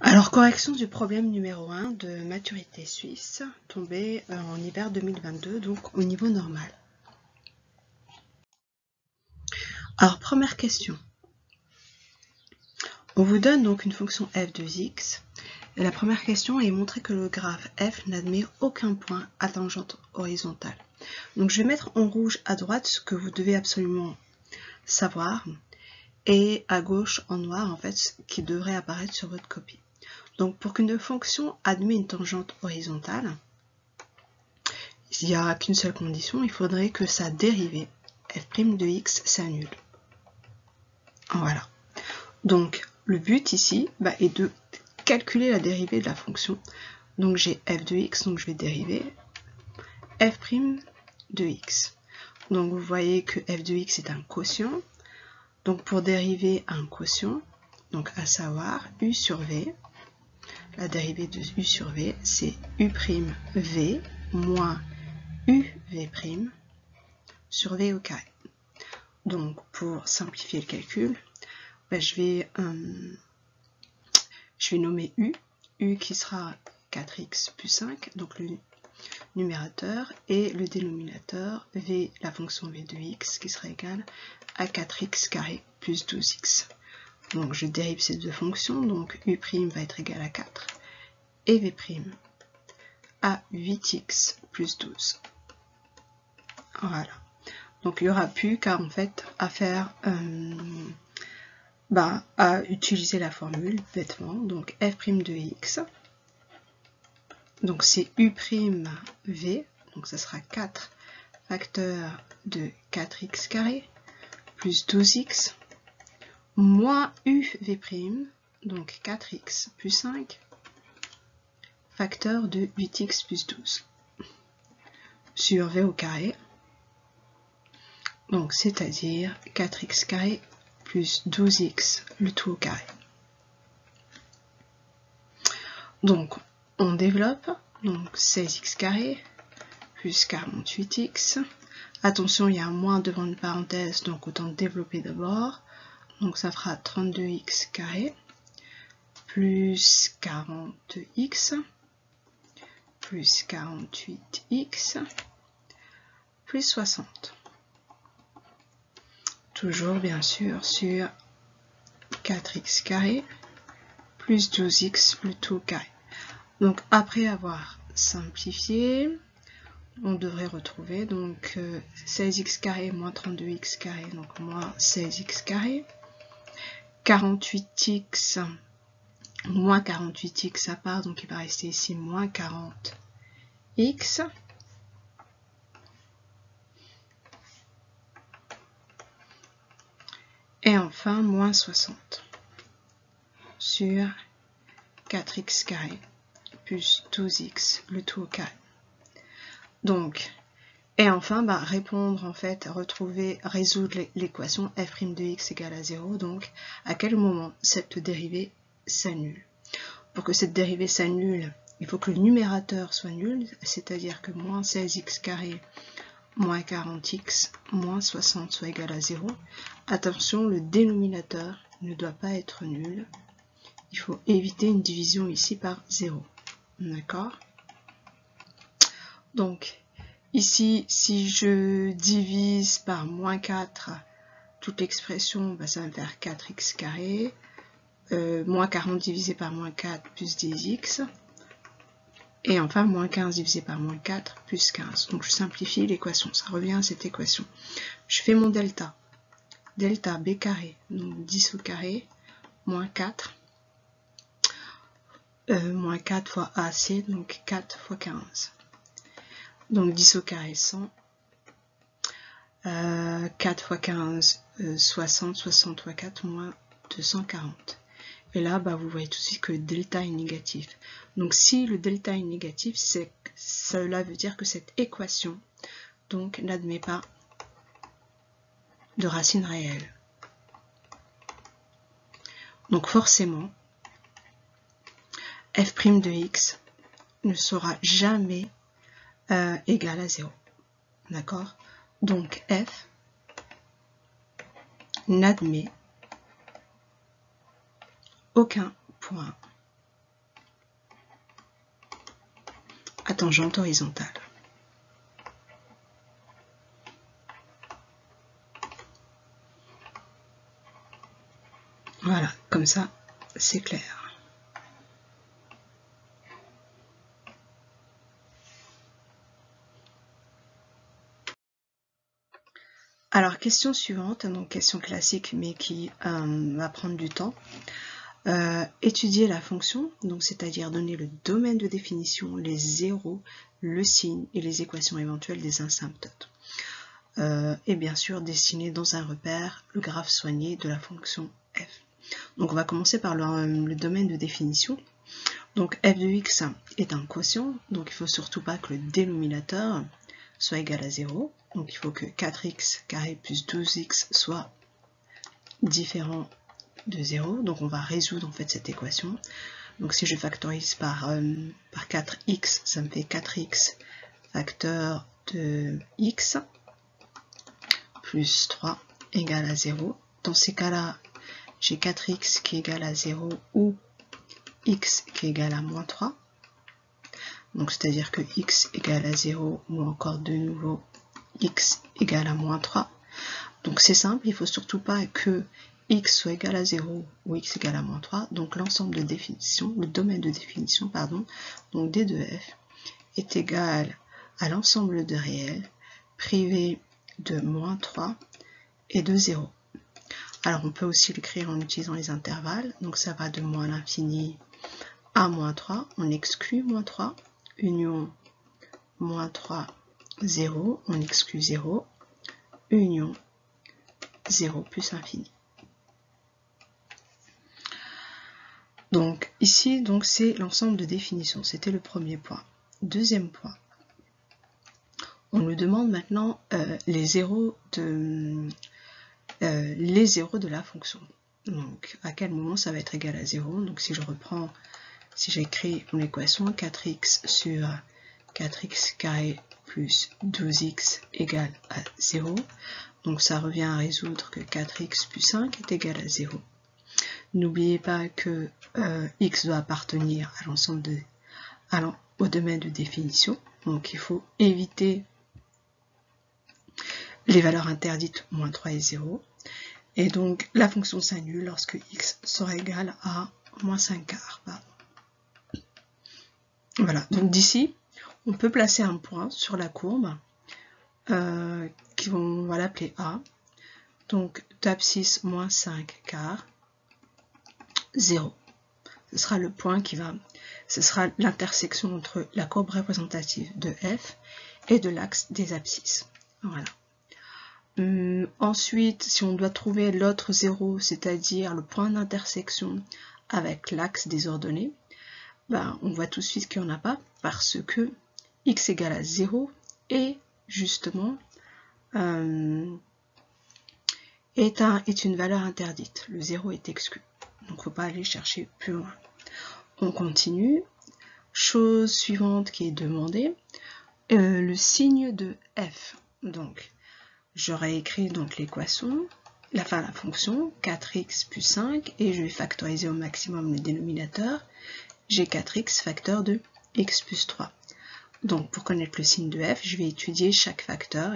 Alors, correction du problème numéro 1 de maturité suisse, tombé en hiver 2022, donc au niveau normal. Alors, première question. On vous donne donc une fonction f de x, et la première question est montrer que le graphe f n'admet aucun point à tangente horizontale. Donc, je vais mettre en rouge à droite ce que vous devez absolument savoir, et à gauche en noir, en fait, ce qui devrait apparaître sur votre copie. Donc, pour qu'une fonction admet une tangente horizontale, il n'y a qu'une seule condition, il faudrait que sa dérivée, f' de x, s'annule. Voilà. Donc, le but ici est de calculer la dérivée de la fonction. Donc, j'ai f de x, donc je vais dériver f' de x. Donc, vous voyez que f de x est un quotient. Donc, pour dériver un quotient, donc à savoir u sur v, la dérivée de u sur v, c'est u'v moins uv' sur v au carré. Donc, pour simplifier le calcul, je vais nommer u qui sera 4x plus 5, donc le numérateur, et le dénominateur, v, la fonction v de x, qui sera égale à 4x carré plus 12x. Donc, je dérive ces deux fonctions, donc u' va être égal à 4, et v' à 8x plus 12. Voilà. Donc, il n'y aura plus qu'à en fait à faire à utiliser la formule bêtement. Donc, f' de x. Donc, c'est u'v. Donc, ça sera 4 facteur de 4x carré plus 12x moins uv', donc 4x plus 5 facteur de 8x plus 12 sur v au carré. Donc, c'est-à-dire 4x carré plus 12x, le tout au carré. Donc, on développe, donc 16x carré plus 48x. Attention, il y a un moins devant une parenthèse, donc autant développer d'abord. Donc, ça fera 32x carré plus 40x plus 48x plus 60. Toujours bien sûr sur 4x carré plus 12x le tout au carré. Donc après avoir simplifié, on devrait retrouver donc 16x carré moins 32x carré, donc moins 16x carré, 48x moins 48x à part, donc il va rester ici moins 40x. Et enfin, moins 60 sur 4x carré plus 12x, le tout au carré. Donc, et enfin, répondre en fait, résoudre l'équation f' de x égale à 0. Donc, à quel moment cette dérivée s'annule? Pour que cette dérivée s'annule, il faut que le numérateur soit nul, c'est-à-dire que moins 16x carré moins 40x moins 60 soit égal à 0. Attention, le dénominateur ne doit pas être nul. Il faut éviter une division ici par 0. D'accord? Donc, ici, si je divise par moins 4, toute l'expression, ça va me faire 4x carré. Moins 40 divisé par moins 4 plus 10x. Et enfin, moins 15 divisé par moins 4 plus 15. Donc, je simplifie l'équation. Ça revient à cette équation. Je fais mon delta. Delta b carré, donc 10 au carré, moins 4. Moins 4 fois AC, donc 4 fois 15. Donc, 10 au carré, 100. 4 fois 15, 60. 60 fois 4, moins 240. Et là, vous voyez tout de suite que le delta est négatif. Donc, si le delta est négatif, cela veut dire que cette équation donc n'admet pas de racine réelle. Donc, forcément, f' de x ne sera jamais égal à 0. D'accord? Donc, f n'admet aucun point à tangente horizontale. Voilà, comme ça, c'est clair. Alors, question suivante, donc question classique, mais qui va prendre du temps. Étudier la fonction, donc c'est-à-dire donner le domaine de définition, les zéros, le signe et les équations éventuelles des asymptotes. Et bien sûr, dessiner dans un repère le graphe soigné de la fonction f. Donc on va commencer par le domaine de définition. Donc f de x est un quotient, donc il ne faut surtout pas que le dénominateur soit égal à 0. Donc il faut que 4x carré plus 12x soit différent de 0. Donc on va résoudre en fait cette équation. Donc si je factorise par 4x, ça me fait 4x facteur de x plus 3 égale à 0. Dans ces cas-là, j'ai 4x qui est égal à 0 ou x qui est égal à moins 3. Donc c'est-à-dire que x égale à 0 ou encore de nouveau x égale à moins 3. Donc c'est simple, il ne faut surtout pas que x soit égal à 0 ou x égale à moins 3. Donc l'ensemble de définition, le domaine de définition, pardon, donc d de f est égal à l'ensemble de réels privés de moins 3 et de 0. Alors on peut aussi l'écrire en utilisant les intervalles. Donc ça va de moins l'infini à moins 3. On exclut moins 3. Union moins 3, 0. On exclut 0. Union 0 plus infini. Donc ici, donc c'est l'ensemble de définition. C'était le premier point. Deuxième point. On nous demande maintenant les zéros de la fonction. Donc à quel moment ça va être égal à 0. Donc si je reprends, si j'écris mon équation 4x sur 4x carré plus 12x égale à 0. Donc ça revient à résoudre que 4x plus 5 est égal à 0. N'oubliez pas que x doit appartenir à l'ensemble au domaine de définition. Donc il faut éviter les valeurs interdites moins 3 et 0. Et donc la fonction s'annule lorsque x sera égal à moins 5 quarts. Voilà, donc d'ici, on peut placer un point sur la courbe on va l'appeler A. Donc d'abscisse moins 5 quarts, 0. Ce sera le point ce sera l'intersection entre la courbe représentative de f et de l'axe des abscisses. Voilà. Ensuite, si on doit trouver l'autre 0, c'est-à-dire le point d'intersection avec l'axe des ordonnées, on voit tout de suite qu'il n'y en a pas, parce que x égale à 0 est justement est une valeur interdite. Le 0 est exclu. Donc il ne faut pas aller chercher plus loin. On continue. Chose suivante qui est demandée, le signe de f. Donc j'aurais écrit donc l'équation, la fonction 4x plus 5 et je vais factoriser au maximum le dénominateur. J'ai 4x facteur de x plus 3. Donc pour connaître le signe de f, je vais étudier chaque facteur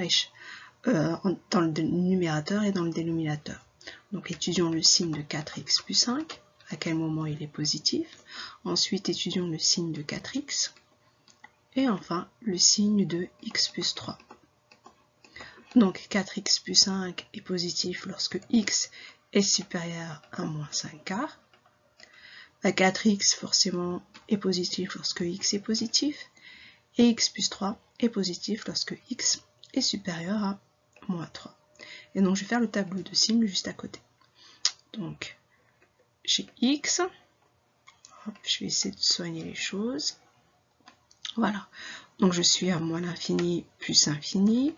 dans le numérateur et dans le dénominateur. Donc étudions le signe de 4x plus 5, à quel moment il est positif. Ensuite étudions le signe de 4x. Et enfin le signe de x plus 3. Donc 4x plus 5 est positif lorsque x est supérieur à moins 5 quarts. 4x forcément est positif lorsque x est positif. Et x plus 3 est positif lorsque x est supérieur à moins 3. Et donc je vais faire le tableau de signes juste à côté. Donc j'ai x. Hop, je vais essayer de soigner les choses. Voilà. Donc je suis à moins l'infini plus infini.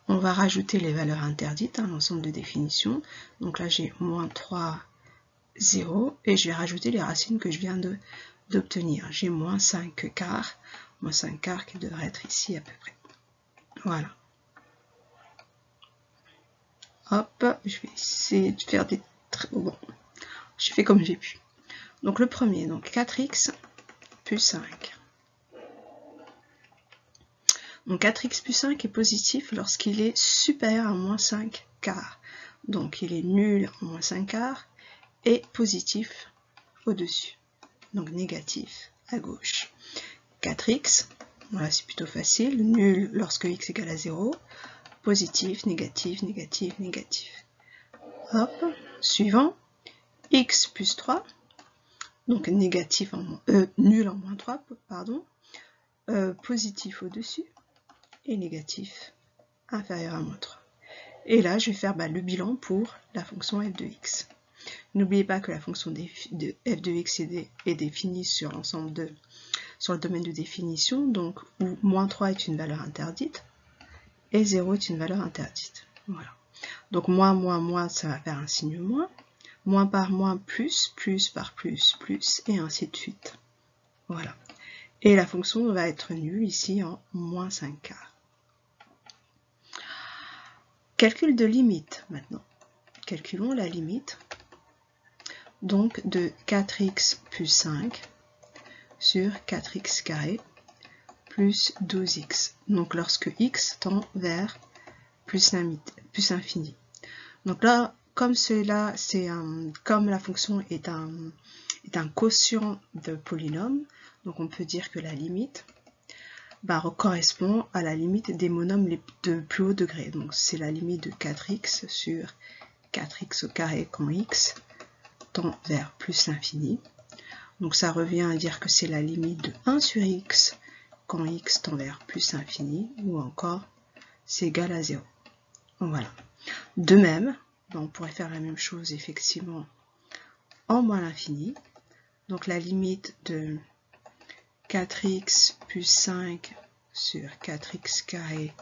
On va rajouter les valeurs interdites, l'ensemble de définition. Donc là j'ai moins 3, 0. Et je vais rajouter les racines que je viens d'obtenir. J'ai moins 5 quarts. Moins 5 quarts qui devrait être ici à peu près. Voilà. Hop, je vais essayer de faire des... Bon, j'ai fait comme j'ai pu. Donc le premier, donc 4x plus 5. Donc 4x plus 5 est positif lorsqu'il est supérieur à moins 5 quarts. Donc il est nul en moins 5 quarts et positif au-dessus. Donc négatif à gauche. 4x, voilà, c'est plutôt facile. Nul lorsque x égale à 0. Positif, négatif, négatif, négatif. Hop, suivant. X plus 3. Donc négatif nul en moins 3, pardon. Positif au-dessus. Et négatif inférieur à moins 3. Et là, je vais faire le bilan pour la fonction f de x. N'oubliez pas que la fonction de f de x est définie sur l'ensemble sur le domaine de définition, donc où moins 3 est une valeur interdite et 0 est une valeur interdite. Voilà. Donc moins, moins, moins, ça va faire un signe moins. Moins par moins, plus, plus par plus, plus, et ainsi de suite. Voilà. Et la fonction va être nulle ici en moins 5 quarts. Calcul de limite maintenant. Calculons la limite donc de 4x plus 5 sur 4x carré plus 12x. Donc lorsque x tend vers plus infini. Donc là, comme cela, comme la fonction est un quotient de polynôme, donc on peut dire que la limite correspond à la limite des monomes de plus haut degré. Donc c'est la limite de 4x sur 4x au carré quand x tend vers plus l'infini. Donc ça revient à dire que c'est la limite de 1 sur x quand x tend vers plus l'infini, ou encore c'est égal à 0. Voilà. De même, on pourrait faire la même chose effectivement en moins l'infini. Donc la limite de 4x plus 5 sur 4x carré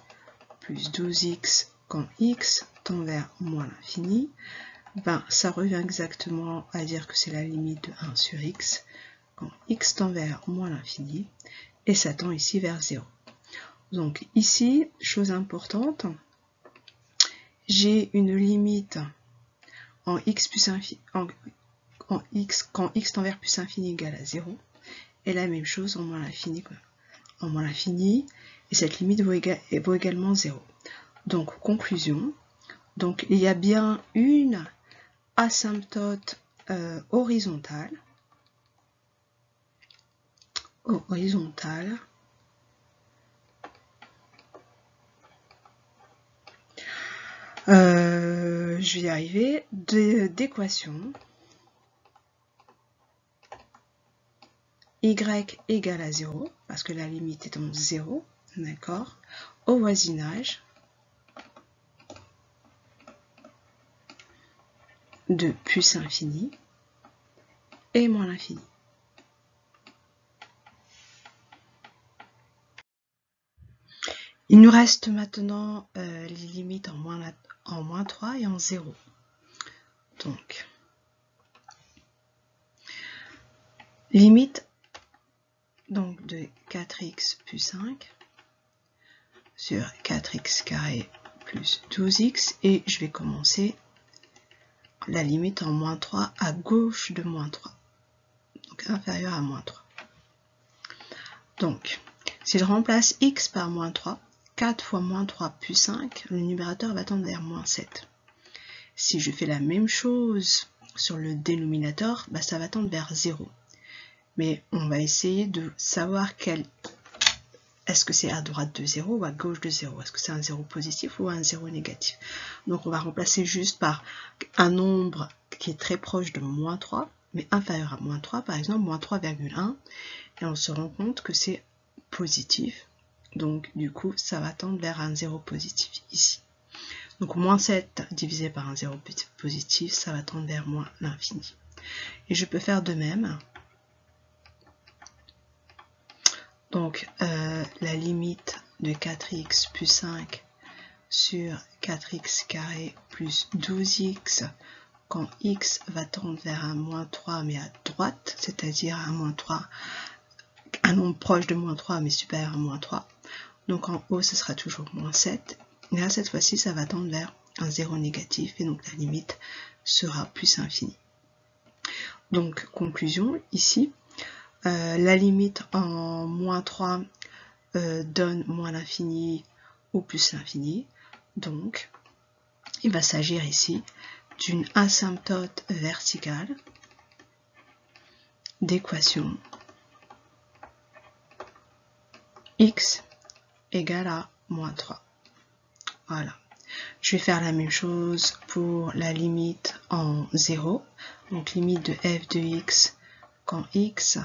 plus 12x quand x tend vers moins l'infini, ça revient exactement à dire que c'est la limite de 1 sur x quand x tend vers moins l'infini, et ça tend ici vers 0. Donc ici, chose importante, j'ai une limite en x plus infini, quand x tend vers plus infini égale à 0, et la même chose en moins l'infini. En moins l'infini, et cette limite vaut également 0. Donc conclusion, donc il y a bien une asymptote horizontale, je vais y arriver, d'équation y égale à 0, parce que la limite est en 0, d'accord, au voisinage de plus infini et moins l'infini. Il nous reste maintenant les limites en moins 3 et en 0. Donc, limite donc de 4x plus 5 sur 4x carré plus 12x, et je vais commencer la limite en moins 3 à gauche de moins 3, donc inférieur à moins 3. Donc, si je remplace x par moins 3, 4 fois moins 3 plus 5, le numérateur va tendre vers moins 7. Si je fais la même chose sur le dénominateur, ça va tendre vers 0. Mais on va essayer de savoir est-ce que c'est à droite de 0 ou à gauche de 0. Est-ce que c'est un 0 positif ou un 0 négatif. Donc on va remplacer juste par un nombre qui est très proche de moins 3, mais inférieur à moins 3, par exemple moins 3,1. Et on se rend compte que c'est positif. Donc du coup, ça va tendre vers un 0 positif ici. Donc moins 7 divisé par un 0 positif, ça va tendre vers moins l'infini. Et je peux faire de même. Donc la limite de 4x plus 5 sur 4x carré plus 12x quand x va tendre vers un moins 3 mais à droite, c'est-à-dire un moins 3, un nombre proche de moins 3 mais supérieur à moins 3. Donc en haut ce sera toujours moins 7. Et là cette fois-ci ça va tendre vers un 0 négatif et donc la limite sera plus infini. Donc conclusion ici. La limite en moins 3 donne moins l'infini ou plus l'infini. Donc, il va s'agir ici d'une asymptote verticale d'équation x égale à moins 3. Voilà. Je vais faire la même chose pour la limite en 0. Donc limite de f de x quand x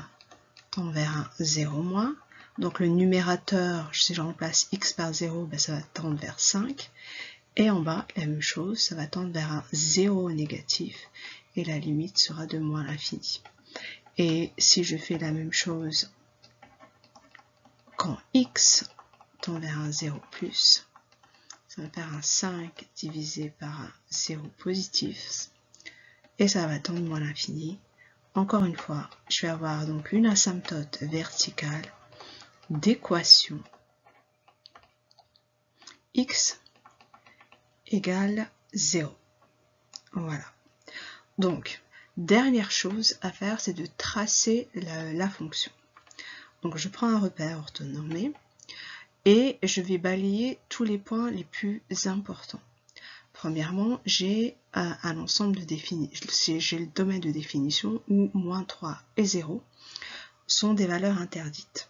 tend vers un 0 moins. Donc le numérateur, si je remplace x par 0, ben ça va tendre vers 5. Et en bas, la même chose, ça va tendre vers un 0 négatif. Et la limite sera de moins l'infini. Et si je fais la même chose quand x tend vers un 0 plus, ça va faire un 5 divisé par un 0 positif. Et ça va tendre moins l'infini. Encore une fois, je vais avoir donc une asymptote verticale d'équation x égale 0. Voilà. Donc, dernière chose à faire, c'est de tracer la fonction. Donc, je prends un repère orthonormé et je vais balayer tous les points les plus importants. Premièrement, j'ai un ensemble de définitions, j'ai le domaine de définition où moins 3 et 0 sont des valeurs interdites.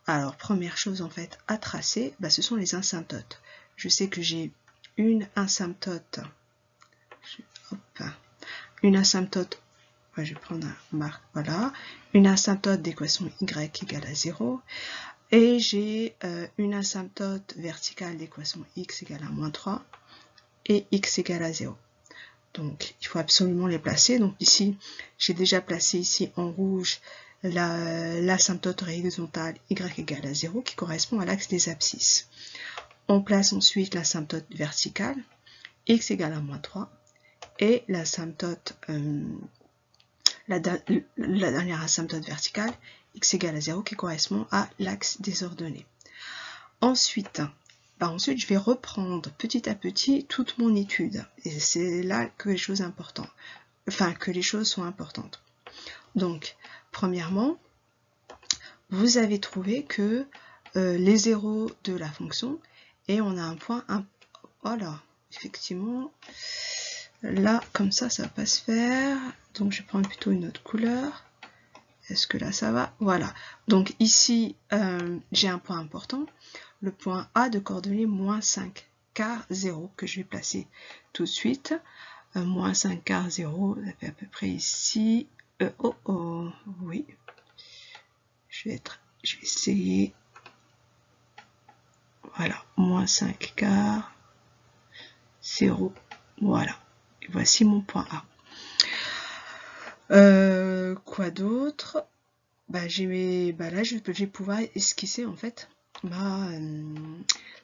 Alors, première chose en fait à tracer, ce sont les asymptotes. Je sais que j'ai une asymptote, je vais prendre un marque, voilà, une asymptote d'équation y égale à 0, et j'ai une asymptote verticale d'équation x égale à moins 3, et x égale à 0. Donc, il faut absolument les placer. Donc ici, j'ai déjà placé ici en rouge l'asymptote horizontale y égale à 0 qui correspond à l'axe des abscisses. On place ensuite l'asymptote verticale x égale à moins 3 et l'asymptote, la dernière asymptote verticale x égale à 0 qui correspond à l'axe des ordonnées. Ensuite, je vais reprendre petit à petit toute mon étude. Et c'est là que les choses sont importantes. Donc, premièrement, vous avez trouvé que les zéros de la fonction, et on a un point, voilà, effectivement, là, comme ça va pas se faire. Donc, je vais prendre plutôt une autre couleur. Est-ce que là, ça va? Voilà. Donc, ici, j'ai un point important. Le point A de coordonnées moins 5 quart 0 que je vais placer tout de suite. Moins 5 quart 0, ça fait à peu près ici. Oui. Je vais essayer. Voilà, moins 5 quart 0. Voilà. Et voici mon point A. Quoi d'autre? Là, je vais pouvoir esquisser en fait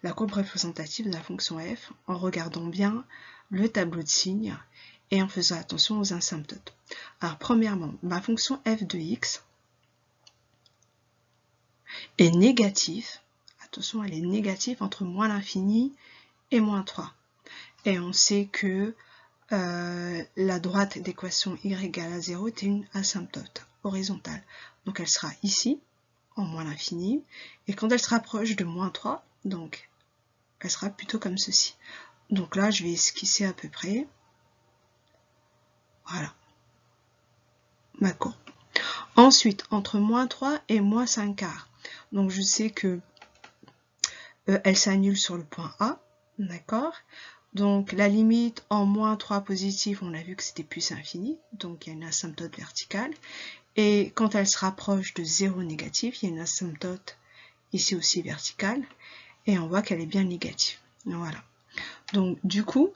la courbe représentative de la fonction f en regardant bien le tableau de signes et en faisant attention aux asymptotes. Alors premièrement, ma fonction f de x est négative. Attention, elle est négative entre moins l'infini et moins 3. Et on sait que la droite d'équation y égale à 0 est une asymptote horizontale. Donc elle sera ici, en moins l'infini, et quand elle sera proche de moins 3, donc elle sera plutôt comme ceci. Donc là, je vais esquisser à peu près. Voilà. Ma courbe. Ensuite, entre moins 3 et moins 5 quarts. Donc je sais que elle s'annule sur le point A, d'accord? Donc la limite en moins 3 positif, on a vu que c'était plus infini, donc il y a une asymptote verticale. Et quand elle se rapproche de 0 négatif, il y a une asymptote ici aussi verticale, et on voit qu'elle est bien négative. Voilà. Donc du coup,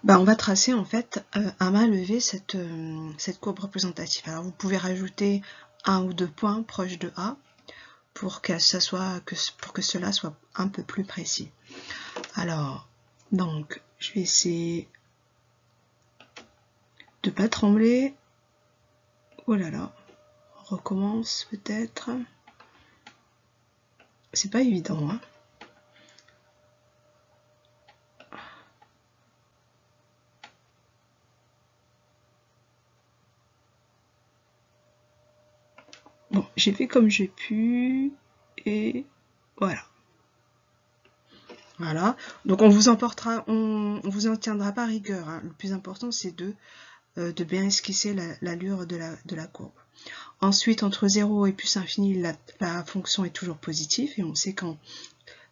on va tracer en fait à main levée cette courbe représentative. Alors vous pouvez rajouter un ou deux points proches de A pour que cela soit un peu plus précis. Alors, donc, je vais essayer de pas trembler. Oh là là, on recommence peut-être. C'est pas évident, hein. Bon, j'ai fait comme j'ai pu, et voilà. Voilà, donc on vous en tiendra pas rigueur, hein. Le plus important c'est de bien esquisser l'allure de la courbe. Ensuite, entre 0 et plus infini, la fonction est toujours positive, et on sait qu'en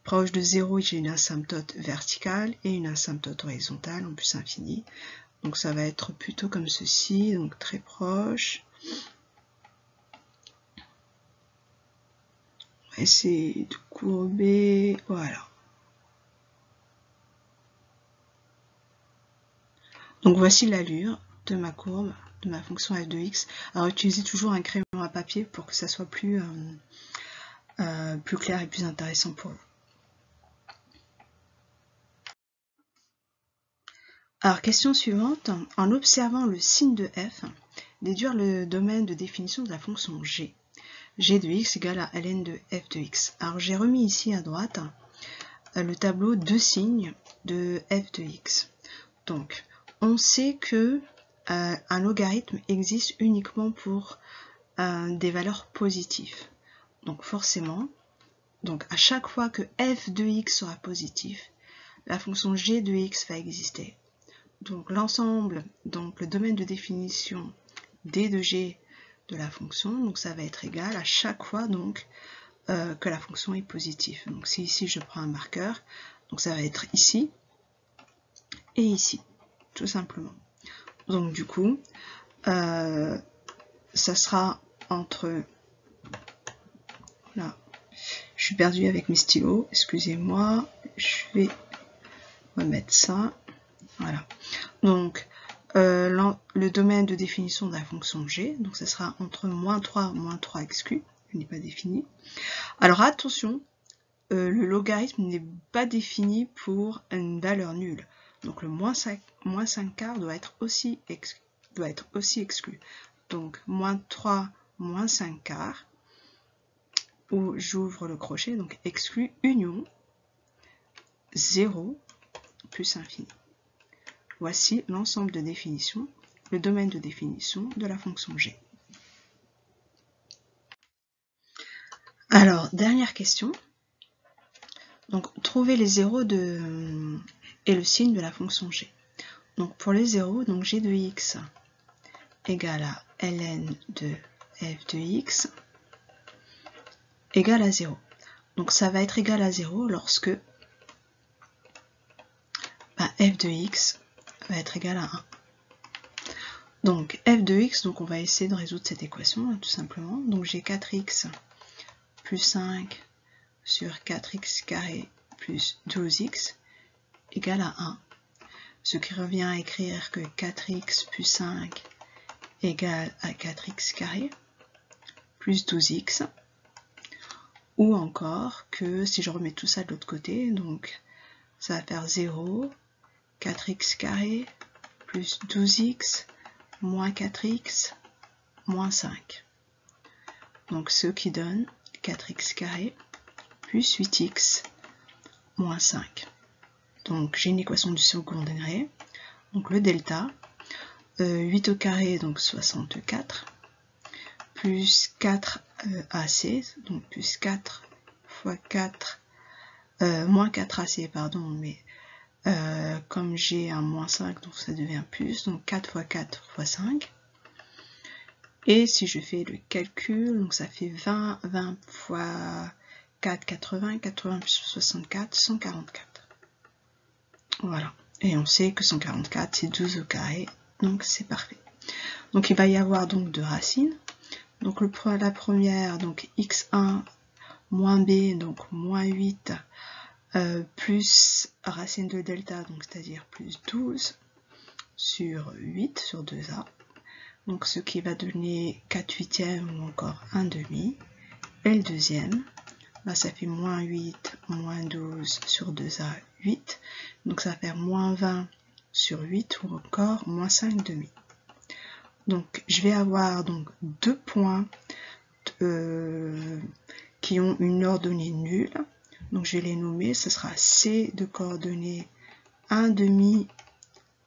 proche de 0, j'ai une asymptote verticale et une asymptote horizontale en plus infini. Donc ça va être plutôt comme ceci, donc très proche. On va essayer de courber, voilà. Donc voici l'allure de ma courbe, de ma fonction f de x. Alors utilisez toujours un crayon à papier pour que ça soit plus clair et plus intéressant pour vous. Alors question suivante, en observant le signe de f, déduire le domaine de définition de la fonction g. G de x égale à ln de f de x. Alors j'ai remis ici à droite le tableau de signes de f de x. Donc on sait que un logarithme existe uniquement pour des valeurs positives. Donc forcément, donc à chaque fois que f de x sera positif, la fonction g de x va exister. Donc l'ensemble, donc le domaine de définition d de g de la fonction, donc ça va être égal à chaque fois donc que la fonction est positive. Donc si ici je prends un marqueur, donc ça va être ici et ici, tout simplement. Donc du coup, ça sera entre... Là, je suis perdue avec mes stylos, excusez-moi, je vais remettre ça. Voilà. Donc, le domaine de définition de la fonction g, donc ça sera entre -3 exclu, il n'est pas défini. Alors attention, le logarithme n'est pas défini pour une valeur nulle. Donc le -5 doit être aussi exclu. Donc -3, -5, où j'ouvre le crochet, donc exclu union 0 plus infini. Voici l'ensemble de définition, le domaine de définition de la fonction g. Alors, dernière question. Donc, trouver les zéros et le signe de la fonction g. Donc, pour les zéros, donc g de x égale à ln de f de x égale à 0. Donc, ça va être égal à 0 lorsque f de x va être égal à 1. Donc f de x, donc on va essayer de résoudre cette équation tout simplement. Donc j'ai 4x plus 5 sur 4x carré plus 12x égale à 1. Ce qui revient à écrire que 4x plus 5 égale à 4x carré plus 12x. Ou encore que si je remets tout ça de l'autre côté, donc ça va faire 0, 4x carré plus 12x moins 4x moins 5. Donc ce qui donne 4x carré plus 8x moins 5. Donc j'ai une équation du second degré. Donc le delta, 8 au carré, donc 64, plus 4 AC, donc plus 4 fois 4, moins 4 AC, pardon, mais comme j'ai un moins 5, donc ça devient plus, donc 4 fois 4 fois 5. Et si je fais le calcul, donc ça fait 20 fois 4, 80, 80 plus 64, 144. Voilà. Et on sait que 144, c'est 12 au carré, donc c'est parfait. Donc il va y avoir donc deux racines. Donc la première, donc x1 moins b, donc moins 8, plus racine de delta, donc c'est-à-dire plus 12 sur 8 sur 2a. Donc ce qui va donner 4 huitièmes ou encore 1 demi. Et le deuxième, là ça fait moins 8, moins 12 sur 2a, 8. Donc ça va faire moins 20 sur 8 ou encore moins 5 demi. Donc je vais avoir donc deux points qui ont une ordonnée nulle. Donc je vais les nommer, ce sera C de coordonnées 1 demi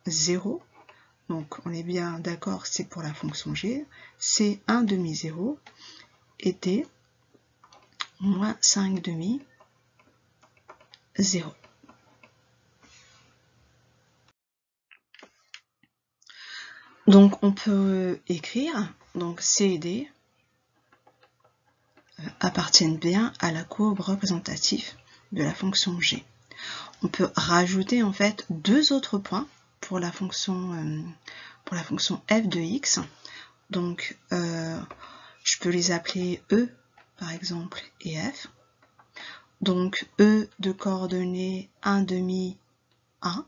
0. Donc on est bien d'accord, c'est pour la fonction g. C'est 1 demi 0. et D moins 5 demi 0. Donc on peut écrire donc C et D appartiennent bien à la courbe représentative de la fonction G. On peut rajouter en fait deux autres points pour la fonction f de x. Donc je peux les appeler E par exemple et F. Donc E de coordonnées 1 demi 1.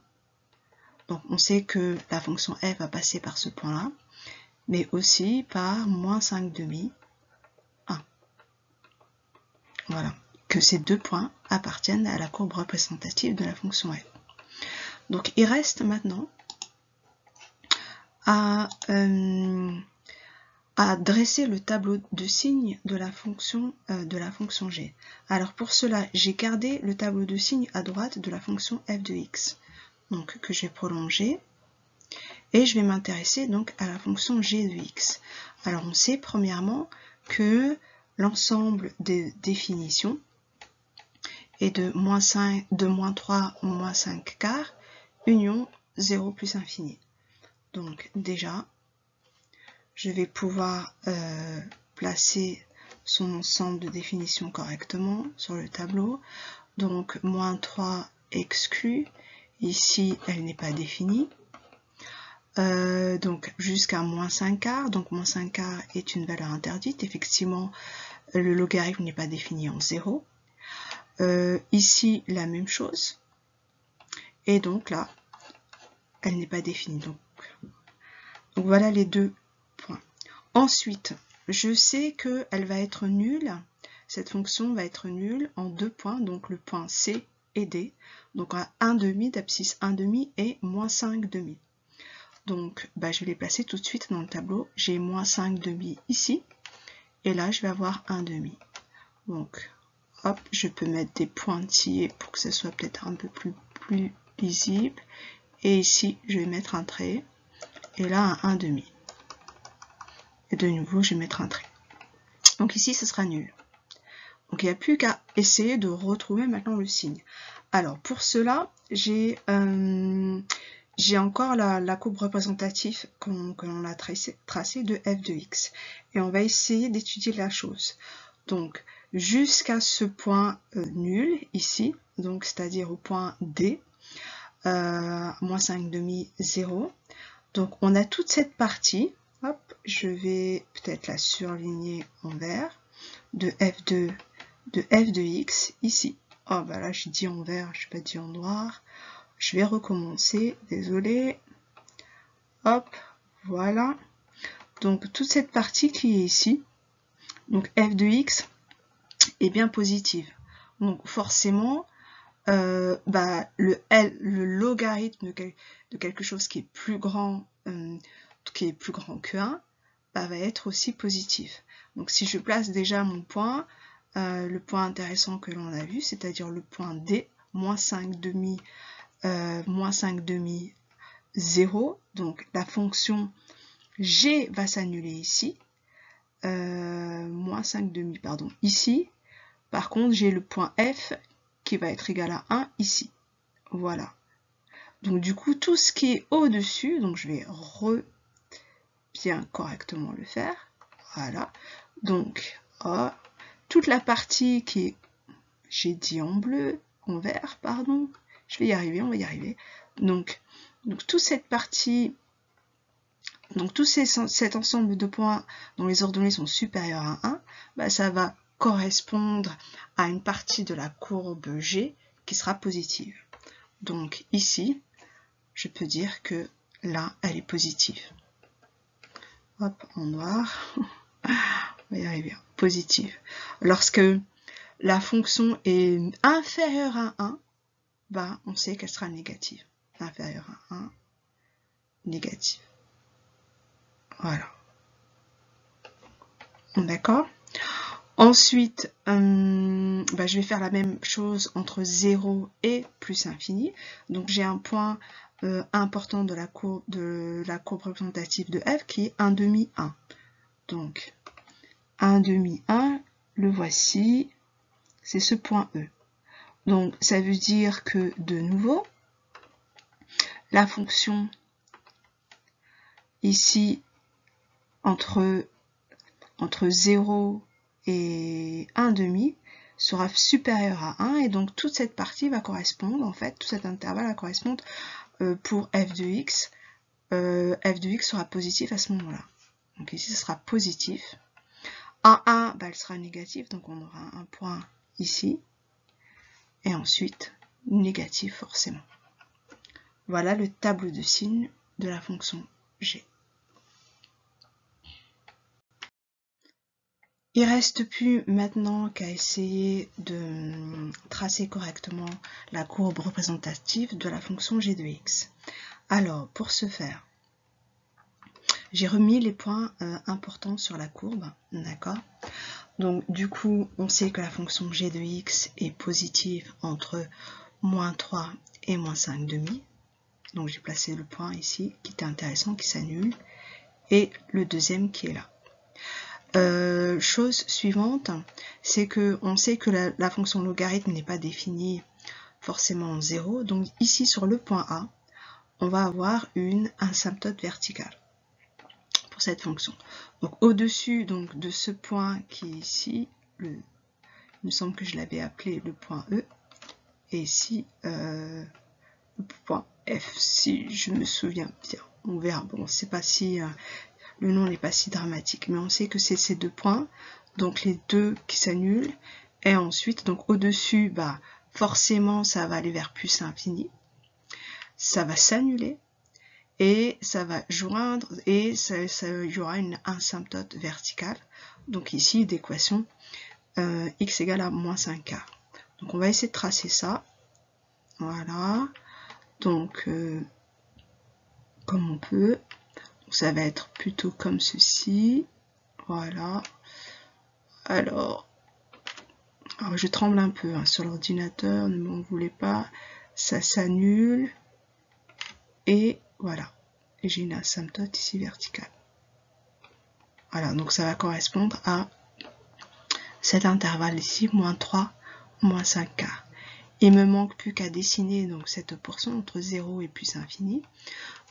Donc on sait que la fonction f va passer par ce point-là, mais aussi par moins 5 demi 1. Voilà, que ces deux points appartiennent à la courbe représentative de la fonction f. Donc il reste maintenant à dresser le tableau de signes de la fonction g. Alors pour cela, j'ai gardé le tableau de signes à droite de la fonction f de x, donc que je vais prolonger, et je vais m'intéresser donc à la fonction g de x. Alors on sait premièrement que l'ensemble des définitions est de moins 3 moins 5 quarts union 0 plus infini. Donc déjà, je vais pouvoir placer son ensemble de définitions correctement sur le tableau. Donc moins 3 exclu, ici elle n'est pas définie. Donc jusqu'à moins 5 quarts, donc moins 5 quarts est une valeur interdite, effectivement le logarithme n'est pas défini en 0. Ici la même chose, et donc là elle n'est pas définie. Donc voilà les deux points. Ensuite, je sais qu'elle va être nulle, cette fonction va être nulle en deux points, donc le point C et D, donc à 1 demi d'abscisse 1 demi et moins 5 demi. Donc je vais les placer tout de suite dans le tableau, j'ai moins 5 demi ici, et là je vais avoir 1 demi. Donc hop, je peux mettre des pointillés pour que ce soit peut-être un peu plus lisible, et ici je vais mettre un trait, et là un 1 demi. Et de nouveau, je vais mettre un trait. Donc ici, ce sera nul. Donc il n'y a plus qu'à essayer de retrouver maintenant le signe. Alors pour cela, j'ai encore la courbe représentative que l'on a tracée de f de x. Et on va essayer d'étudier la chose. Donc jusqu'à ce point nul ici, donc c'est-à-dire au point D, moins 5 demi 0. Donc on a toute cette partie. Hop, je vais peut-être la surligner en vert, de f de x, ici. Oh, là, j'ai dit en vert, je n'ai pas dit en noir. Je vais recommencer, désolé. Hop, voilà. Donc, toute cette partie qui est ici, donc f de x, est bien positive. Donc, forcément, le logarithme de quelque chose qui est plus grand que 1, va être aussi positif. Donc si je place déjà mon point, le point intéressant que l'on a vu, c'est-à-dire le point D, moins 5 demi 0, donc la fonction G va s'annuler ici, moins 5 demi, pardon, ici. Par contre, j'ai le point F qui va être égal à 1 ici. Voilà. Donc du coup, tout ce qui est au-dessus, donc je vais bien correctement le faire. Voilà. Donc, toute la partie qui est, j'ai dit en bleu, en vert, pardon. Je vais y arriver, on va y arriver. Donc toute cette partie, donc cet ensemble de points dont les ordonnées sont supérieures à 1, ça va correspondre à une partie de la courbe G qui sera positive. Donc ici, je peux dire que là, elle est positive. Hop, en noir. On va y arriver. Positive. Lorsque la fonction est inférieure à 1, on sait qu'elle sera négative. Inférieure à 1, négative. Voilà. D'accord? Ensuite, je vais faire la même chose entre 0 et plus infini. Donc j'ai un point important de la courbe représentative de f qui est 1 demi 1. Donc 1,5, 1, le voici, c'est ce point E. Donc, ça veut dire que, de nouveau, la fonction ici, entre 0 et 1,5 sera supérieure à 1, et donc toute cette partie va correspondre, en fait, tout cet intervalle va correspondre pour f de x. F de x sera positif à ce moment-là. Donc ici, ce sera positif. En 1, bah, elle sera négative, donc on aura un point ici, et ensuite négatif forcément. Voilà le tableau de signes de la fonction g. Il ne reste plus maintenant qu'à essayer de tracer correctement la courbe représentative de la fonction g de x. Alors, pour ce faire, j'ai remis les points importants sur la courbe, d'accord? Donc, du coup, on sait que la fonction g de x est positive entre moins 3 et moins 5 demi. Donc, j'ai placé le point ici, qui était intéressant, qui s'annule, et le deuxième qui est là. Chose suivante, c'est que on sait que la fonction logarithme n'est pas définie forcément en 0. Donc ici sur le point A, on va avoir une asymptote verticale pour cette fonction. Donc au-dessus de ce point qui est ici, il me semble que je l'avais appelé le point E, et ici le point F, si je me souviens bien. On verra. Bon, c'est pas si le nom n'est pas si dramatique, mais on sait que c'est ces deux points, donc les deux qui s'annulent, et ensuite, donc au-dessus, bah, forcément, ça va aller vers plus infini, ça va s'annuler, et ça va joindre, et il y aura une asymptote verticale, donc ici, d'équation x égale à moins 5k. Donc on va essayer de tracer ça, voilà, donc comme on peut. Ça va être plutôt comme ceci, voilà. Alors je tremble un peu sur l'ordinateur, ne m'en voulez pas, ça s'annule, et voilà, et j'ai une asymptote ici verticale. Voilà, donc ça va correspondre à cet intervalle ici, moins 3, moins 5k. Il me manque plus qu'à dessiner donc cette portion entre 0 et plus infini.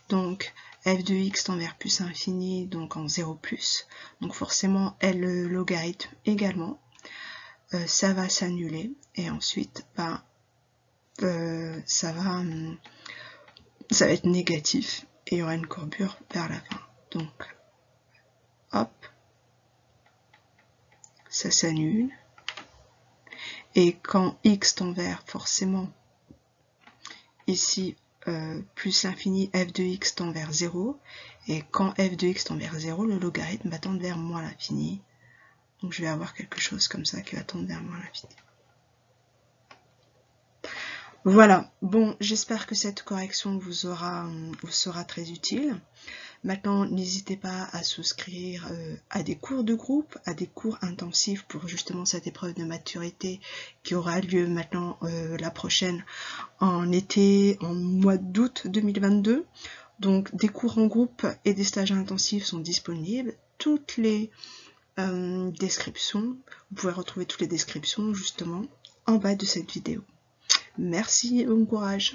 Donc f de x tend vers plus infini, donc en 0 plus. Donc forcément, le logarithme également. Ça va s'annuler. Et ensuite, ben, ça va être négatif. Et il y aura une courbure vers la fin. Donc, hop. Ça s'annule. Et quand x tend vers, forcément, ici, plus l'infini, f de x tend vers 0, et quand f de x tend vers 0, le logarithme va tendre vers moins l'infini. Donc je vais avoir quelque chose comme ça qui va tendre vers moins l'infini. Voilà, bon, j'espère que cette correction vous sera très utile. Maintenant, n'hésitez pas à souscrire à des cours de groupe, à des cours intensifs pour justement cette épreuve de maturité qui aura lieu maintenant la prochaine en été, en mois d'août 2022. Donc, des cours en groupe et des stages intensifs sont disponibles. Toutes les descriptions, vous pouvez retrouver toutes les descriptions justement en bas de cette vidéo. Merci et bon courage.